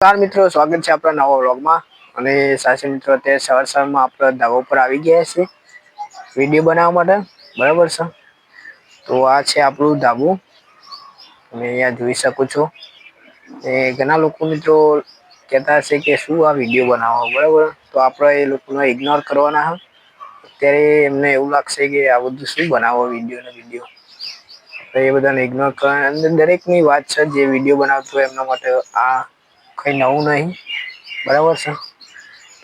મિત્રો, સ્વાગત છે આપણા નવા વ્લોગમાં. અને સાચી મિત્રો, અત્યારે સવારમાં આપણે ધાબા ઉપર આવી ગયા છે વિડીયો બનાવવા માટે. બરાબર છે. તો આ છે આપણું ધાબુ. તમે અહીંયા જોઈ શકો છો. ઘણા લોકો મિત્રો કહેતા હશે કે શું આ વિડીયો બનાવો, બરાબર. તો આપણે એ લોકોને ઇગ્નોર કરવાના. અત્યારે એમને એવું લાગશે કે આ બધું શું બનાવો વિડીયો. એ બધાને ઇગ્નોર કરવા અંદર દરેક ની વાત છે. જે વિડીયો બનાવતો હોય એમના માટે આ કઈ નવું નહી, બરાબર છે.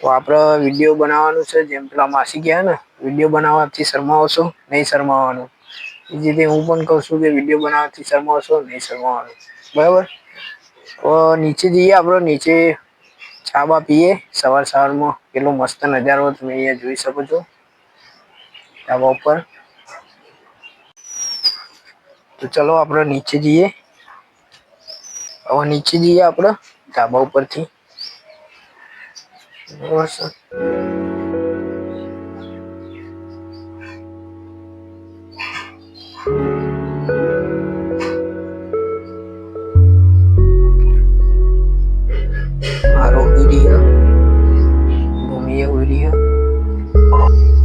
તો આપડે વિડીયો બનાવવાનું છે. જેમ પેલા માસી ગયા ને વિડીયો બનાવવાથી શરમાવશો નહીં, શરમાવાનું. એ જ રીતે હું પણ કઉ છું કે વિડીયો બનાવવાથી શરમાવશો નહીં, શરમાવાનું. બરાબર. તો નીચે જઈએ આપડે. નીચે ચા બા પીએ સવારમાં. કેટલો મસ્ત નજારો તમે અહીંયા જોઈ શકો છો ધાબા ઉપર. તો ચલો આપડે નીચે જઈએ. હવે નીચે જઈએ આપડે ધાબા ઉપરથી.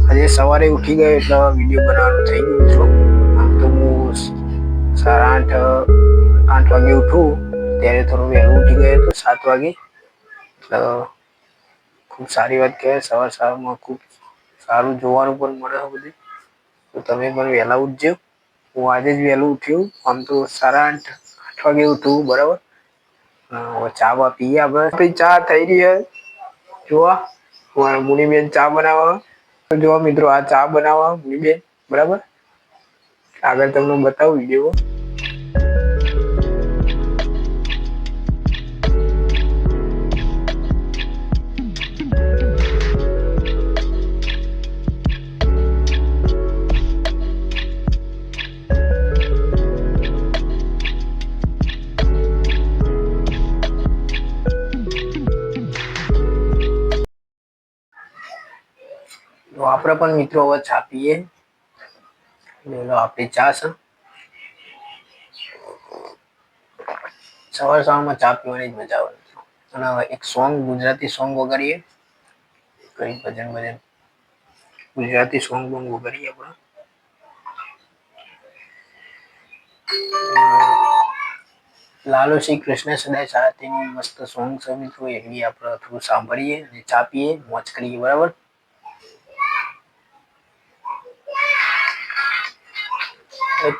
આજે સવારે ઉઠી ગયો એટલે વિડીયો બનાવવાનું થઈ ગયું મિત્રો. આમ તો હું 8:30 વાગે ઉઠું, ત્યારે થોડું વહેલું ઉઠી ગયો હતો 7 વાગે. એટલે ખૂબ સારી વાત કહેવાય. સવારમાં ખૂબ સારું જોવાનું પણ મળે બધું. તો તમે પણ વહેલા ઉઠજો. હું આજે જ વહેલું ઉઠ્યું. આમ તો 8:30 વાગે ઉઠું, બરાબર. ચા બા પીએ આપણે. ચા થઈ રહી છે જોવા. મુનીબેન ચા બનાવવા. જો મિત્રો, આ ચા બનાવવા મુનીબેન, બરાબર. આગળ તમને બતાવું વિડીયો. તો આપણે પણ મિત્રો હવે ચા પીએ. આપણી ચા છે. સવારમાં ચા પીવાની જ મજા આવે. અને એક સોંગ, ગુજરાતી સોંગ વગાડીએ. કઈ ભજન ગુજરાતી સોંગ વગાડીએ આપણે. લાલો શ્રી કૃષ્ણ સદાય સારથીનું મસ્ત સોંગ છે મિત્રો. એ બી આપણે થોડું સાંભળીએ અને ચા પીએ, મોજ કરીએ, બરાબર.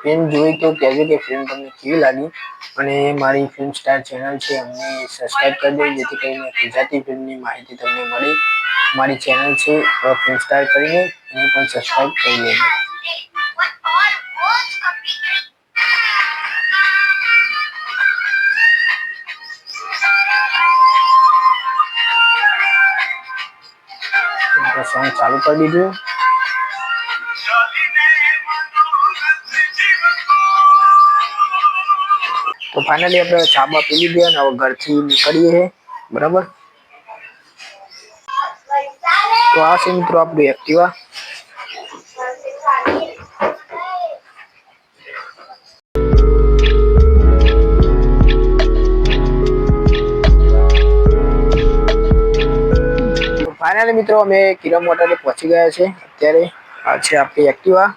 ફિલ્મ જોઈ તો કહેજો કે ફિલ્મ તમને કેવી લાગી. અને મારી ફિલ્મ સ્ટાર ચેનલ છે, અમને સબસ્ક્રાઇબ કરી દો, જેથી કરીને ગુજરાતી ફિલ્મની માહિતી તમને મળે. મારી ચેનલ છે ફિલ્મ સ્ટાર કરીને, એને પણ સબસ્ક્રાઇબ કરી લેજો. સોંગ ચાલુ કરી દીધું. તો ફાઇનલી આપણે ચા બા પી લીધી અને હવે ઘરથી નીકળીએ, બરાબર. તો આ છે મિત્રો આપણું એક્ટિવા. ફાઇનલી મિત્રો અમે કિરમ મોટરે પહોંચી ગયા છે. અત્યારે આ છે આપણી એક્ટિવા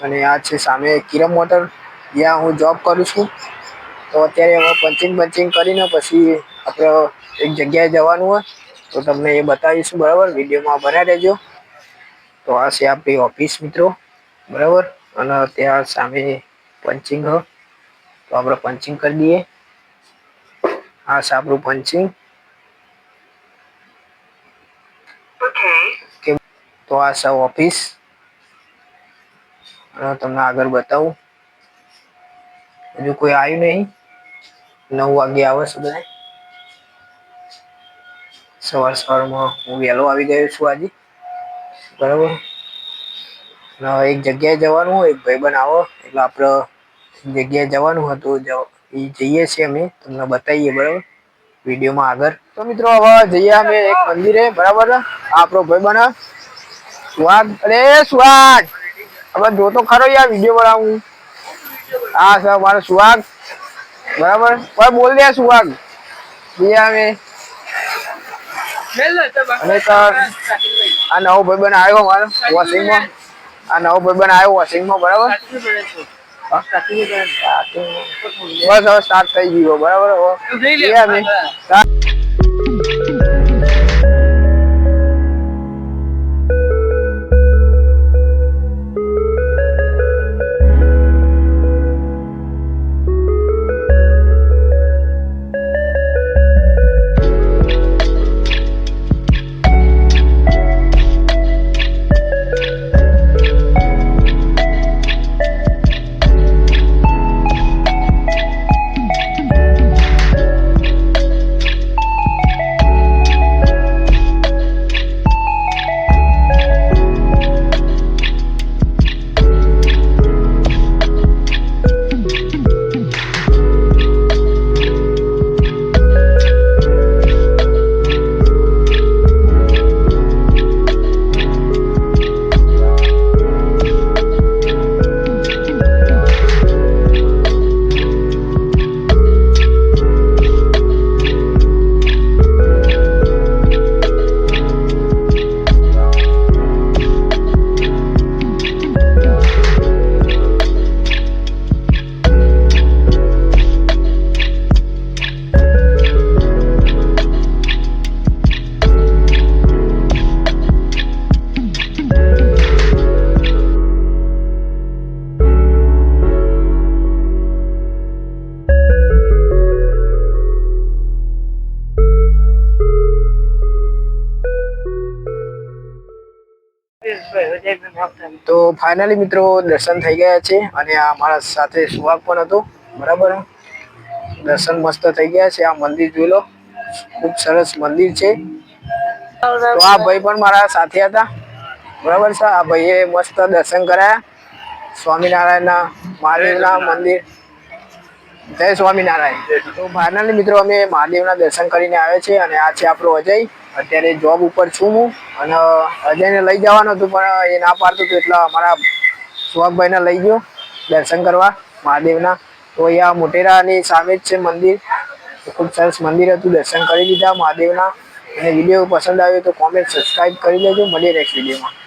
અને આ છે સામે કિરમ મોટર, જ્યાં હું જોબ કરું છું. તો અત્યારે હવે પંચિંગ કરીને પછી આપણે એક જગ્યાએ જવાનું હોય, તો તમને એ બતાવીશું, બરાબર. વિડીયોમાં બન્યા રહેજો. તો આ છે આપણી ઓફિસ મિત્રો, બરાબર. અને ત્યાં સામે પંચિંગ તો આપણે પંચિંગ કરી દઈએ. આ છે આપણું પંચિંગ. તો આ છે ઓફિસ. તમને આગળ બતાવું. હજુ કોઈ આવ્યું નહીં. 9 વાગે આવશે બધા. સવારમાં હું વહેલો આવી ગયો છું આજે, બરાબર. એક જગ્યાએ જવાનું હોય, એક ભાઈબંધ આવો એટલે આપણે જગ્યાએ જવાનું હતું, એ જઈએ છીએ અમે, તમને બતાવીએ, બરાબર, વિડીયોમાં આગળ. તો મિત્રો હવે જઈએ અમે એક મંદિરે, બરાબર. આપણો ભાઈબંધ સુહાગ, અરે સુહાગ, હવે જોતો ખરો યાર વિડીયો બનાવું. હા સર, મારો સુહાગ, બરાબર. બોલ દે સુહાગ. અમે અને આ નવો ભાઈબંધ આવ્યો મારો વોશિંગમાં. આ નવો ભાઈબંધ આવ્યો વોશિંગમાં, બરાબર. બસ હવે સ્ટાર્ટ થઈ ગયો, બરાબર. અમે તો ફાઇનલી મિત્રો દર્શન થઈ ગયા છે અને આ મારા સાથે સુહાગ પણ હતો, બરાબર. દર્શન મસ્ત થઈ ગયા છે. આ મંદિર જોઈ લો, ખૂબ સરસ મંદિર છે. તો આ ભાઈ પણ મારા સાથે હતા, બરાબર છે. આ ભાઈએ મસ્ત દર્શન કરાયા સ્વામિનારાયણના, મહાદેવના મંદિર. જય સ્વામિનારાયણ. તો ફાઇનલી મિત્રો અમે મહાદેવના દર્શન કરીને આવ્યા છે અને આ છે આપણો અજય. અત્યારે જોબ ઉપર છું હું અને અજયને લઈ જવાનો હતો પણ એ ના પાડતો હતો, એટલે અમારા સુહાગભાઈને લઈ ગયો દર્શન કરવા મહાદેવના. તો અહીંયા મોટેરાની સામે જ છે મંદિર. ખૂબ સરસ મંદિર હતું, દર્શન કરી લીધા મહાદેવના. અને વિડીયો પસંદ આવ્યો તો કોમેન્ટ સબસ્ક્રાઈબ કરી લેજો. મળીએ નેક્સ્ટ વિડીયોમાં.